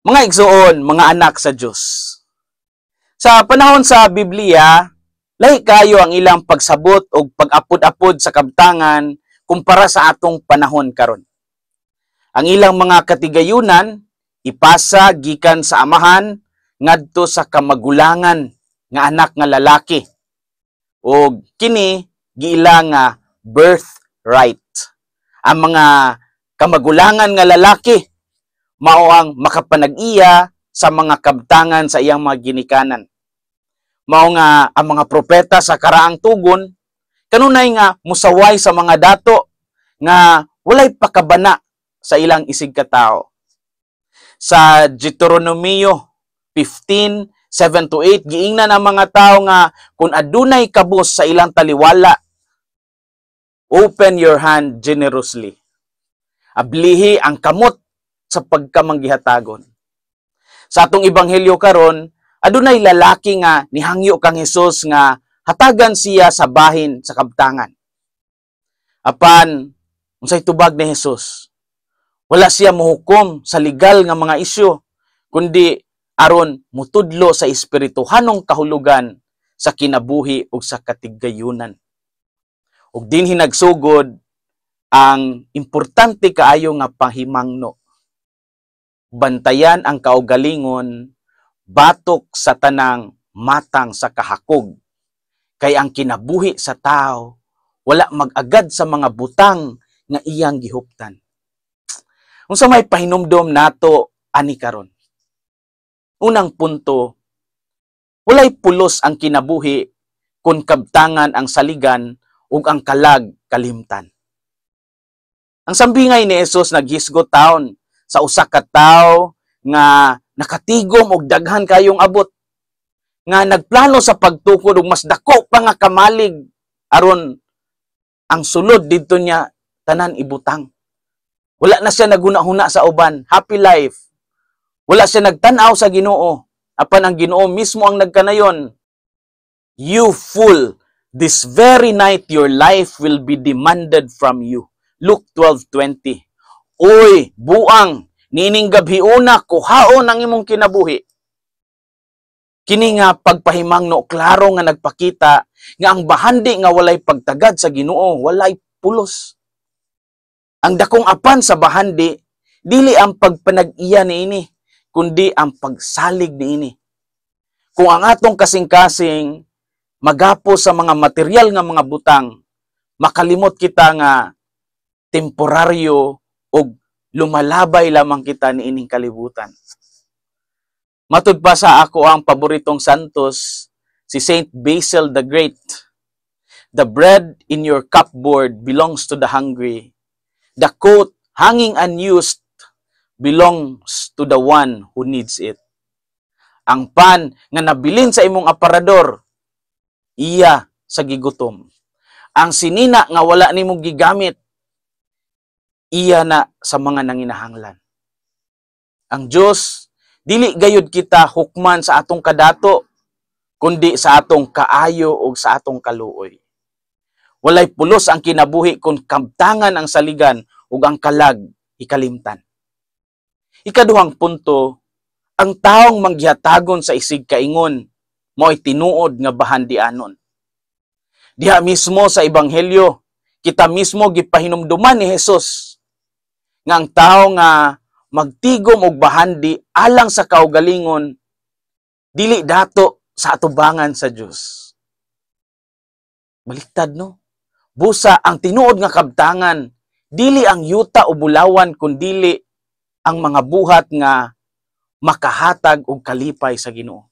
Mga igsoon, mga anak sa Diyos. Sa panahon sa Biblia, lahi kayo ang ilang pagsabot o pag-apod-apod sa kabtangan kumpara sa atong panahon karon. Ang ilang mga katigayunan ipasa gikan sa amahan ngadto sa kamagulangan nga anak nga lalaki. O kini giila nga birthright. Ang mga kamagulangan nga lalaki mao ang makapanag-iya sa mga kabtangan sa iyang mga ginikanan. Mao nga ang mga propeta sa karaang tugon kanunay nga musaway sa mga dato nga walay pakabana sa ilang isig katao. Sa Deuteronomio 15:7-8 giingnan ang mga tao nga kung adunay kabus sa ilang taliwala, open your hand generously. Ablihi ang kamot sa pagkamanggihatagon. Sa atong ebanghelyo karon, adunay lalaki nga nihangyo kang Hesus nga hatagan siya sa bahin sa kabtangan. Apan unsay tubag ni Hesus? Wala siya mohukom sa legal nga mga isyu, kundi aron mutudlo sa espirituhanong kahulugan sa kinabuhi ug sa katigayunan. Ug dinhi nagsugod ang importante kaayo nga pahimangno. Bantayan ang kaugalingon batok sa tanang matang sa kahakog. Kay ang kinabuhi sa tao wala mag-agad sa mga butang nga iyang gihuptan. Unsa may pahinumdom nato ani karon? Unang punto, walay pulos ang kinabuhi kung kabtangan ang saligan ug ang kalag kalimtan. Ang sambingay ni Jesus naghisgot taon sa usa ka tawo nga nakatigom og daghan kayong abot, nga nagplano sa pagtukod og mas dako pa nga kamalig aron ang sulod didto niya tanan ibutang. Wala na siya naguna-huna sa uban, happy life. Wala siya nagtan-aw sa Ginoo, apan ang Ginoo mismo ang nagkanayon. You fool, this very night your life will be demanded from you. Luke 12:20. Oy, buang, nining gabhiuna kuhaon ang imong kinabuhi. Kini nga pagpahimangno klaro nga nagpakita nga ang bahandi nga walay pagtagad sa Ginoo, walay pulos. Ang dakong apan sa bahandi dili ang pagpanag-iya niini, kundi ang pagsalig niini. Kung ang atong kasing-kasing magapo sa mga material nga mga butang, makalimot kita nga temporaryo o lumalabay lamang kita niining kalibutan. Matud pa sa ako ang paboritong santos, si Saint Basil the Great. The bread in your cupboard belongs to the hungry. The coat hanging unused belongs to the one who needs it. Ang pan nga nabilin sa imong aparador, iya sa gigutom. Ang sinina nga wala nimong gigamit, iya na sa mga nanginahanglan. Ang Diyos, dili gayud kita hukman sa atong kadato, kundi sa atong kaayo o sa atong kaluoy. Walay pulos ang kinabuhi kung kabtangan ang saligan ug ang kalag ikalimtan. Ikaduhang punto, ang taong manggihatagon sa isig kaingon mo'y tinuod nga bahandianon. Diha mismo sa ebanghelyo, kita mismo gipahinumduman ni Jesus nga ang tao nga magtigom og bahandi alang sa kaugalingon dili dato sa atubangan sa Dios. Baliktad no? Busa ang tinuod nga kabtangan dili ang yuta o bulawan kundili ang mga buhat nga makahatag og kalipay sa Ginoo.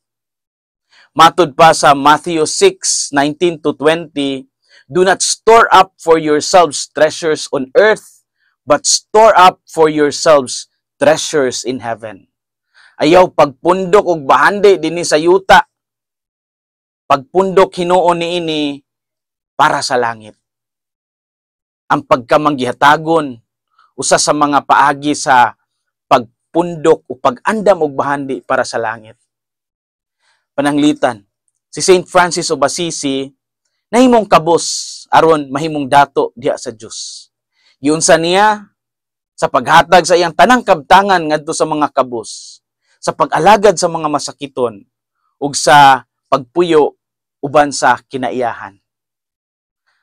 Matud pa sa Matthew 6:19-20, do not store up for yourselves treasures on earth, but store up for yourselves treasures in heaven. Ayaw pagpundok og bahandi dinhi sa yuta. Pagpundok hinuon niini para sa langit. Ang pagkamanggihatagon, usa sa mga paagi sa pagpundok o pag-andam og bahandi para sa langit. Pananglitan, si Saint Francis of Assisi, nahimong kabos aron mahimong dato diha sa Dios. Giunsa niya sa paghatag sa iyang tanang kabtangan ngadto sa mga kabos. sa pag-alagad sa mga masakiton ug sa pagpuyo uban sa kinaiyahan.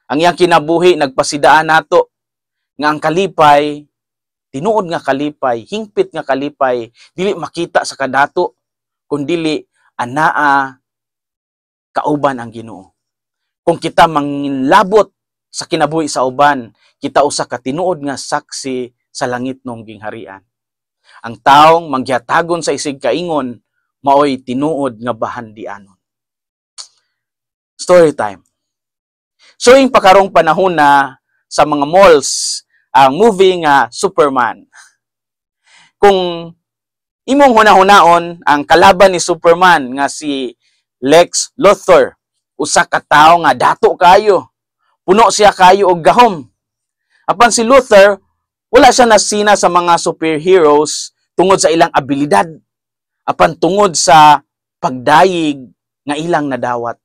Ang iyang kinabuhi nagpasidaan nato nga ang kalipay, tinuod nga kalipay, hingpit nga kalipay, dili makita sa kadato, kundili anaa kauban ang Ginoo. Kung kita manginlabot sa kinabuhi sa uban, kita usa ka tinuod nga saksi sa langit nung gingharian. Ang taong mangyatagon sa isig kaingon, maoy tinuod nga bahandianon. Story time. So, yung pakarong panahon na sa mga malls, ang movie nga Superman. Kung imong hunahunaon, ang kalaban ni Superman nga si Lex Luthor, usa ka tawo nga dato kayo. Puno siya kayo og gahom. Apan si Luthor, wala siya nasina sa mga superheroes tungod sa ilang abilidad. Apan tungod sa pagdayig nga ilang nadawat.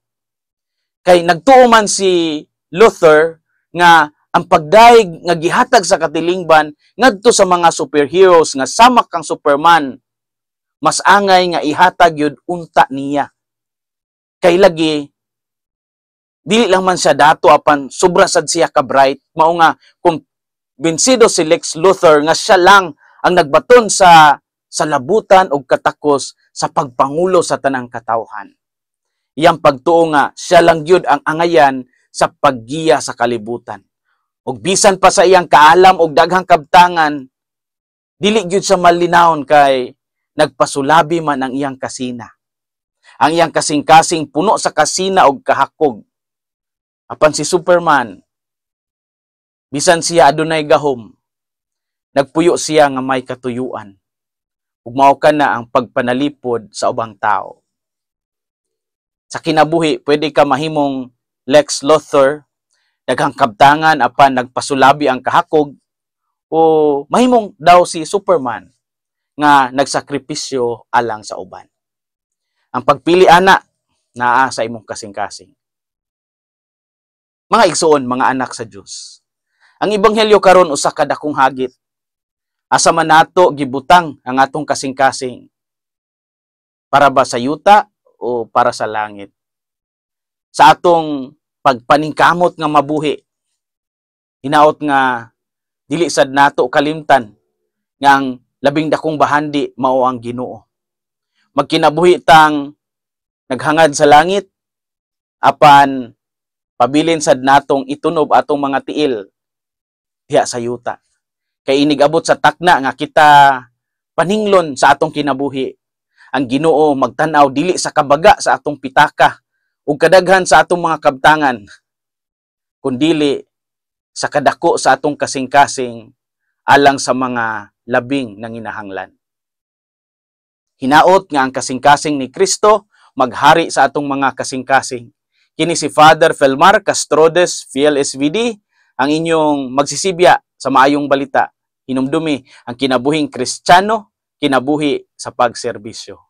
Kay nagtuo man si Luthor nga ang pagdayeg nga gihatag sa katilingban ngadto sa mga superheroes nga sama kang Superman, mas angay nga ihatag yun unta niya. Kay lagi dili lang man siya dato apan sobra sad siya ka bright, mao nga kung bensido si Lex Luthor nga siya lang ang nagbaton sa labutan og katakos sa pagpangulo sa tanang katawhan. Iyang pagtuo nga siya lang gyud ang angayan sa paggiya sa kalibutan. Og bisan pa sa iyang kaalam og daghang kabtangan, dili gyud sa malinawon kay nagpasulabi man ang iyang kasina. Ang iyang kasing-kasing puno sa kasina og kahakog. Apan si Superman, bisan siya adunay gahom, nagpuyo siya nga may katuyuan. Ug mao kana ang pagpanalipod sa ubang tao. Sa kinabuhi, pwede ka mahimong Lex Luthor, daghang kabtangan apan nagpasulabi ang kahakog, o mahimong daw si Superman nga nagsakripisyo alang sa uban. Ang pagpili ana naa sa imong kasing-kasing. Mga igsoon, mga anak sa Dios. Ang ebanghelyo karon usa ka dakong hagit. Asa man nato gibutang ang atong kasing-kasing? Para ba sa yuta o para sa langit? Sa atong pagpaningkamot nga mabuhi, hinaot nga dili sad nato kalimtan nga ang labing dakong bahandi mao ang Ginoo. Magkinabuhi tang naghangad sa langit, apan pabilin sad natong itunob atong mga tiil diha sa yuta. Kay inigabot sa takna nga kita paninglon sa atong kinabuhi. Ang Ginoo magtan-aw dili sa kabaga sa atong pitaka ug kadaghan sa atong mga kabtangan, kundili sa kadako sa atong kasing-kasing alang sa mga labing nanginahanglan. Hinaot nga ang kasing-kasing ni Kristo maghari sa atong mga kasing-kasing. Kini si Father Felmar Castrodes, PLSVD, ang inyong magsisibya sa maayong balita. Hinumdumi ang kinabuhing Kristiyano, kinabuhi sa pagserbisyo.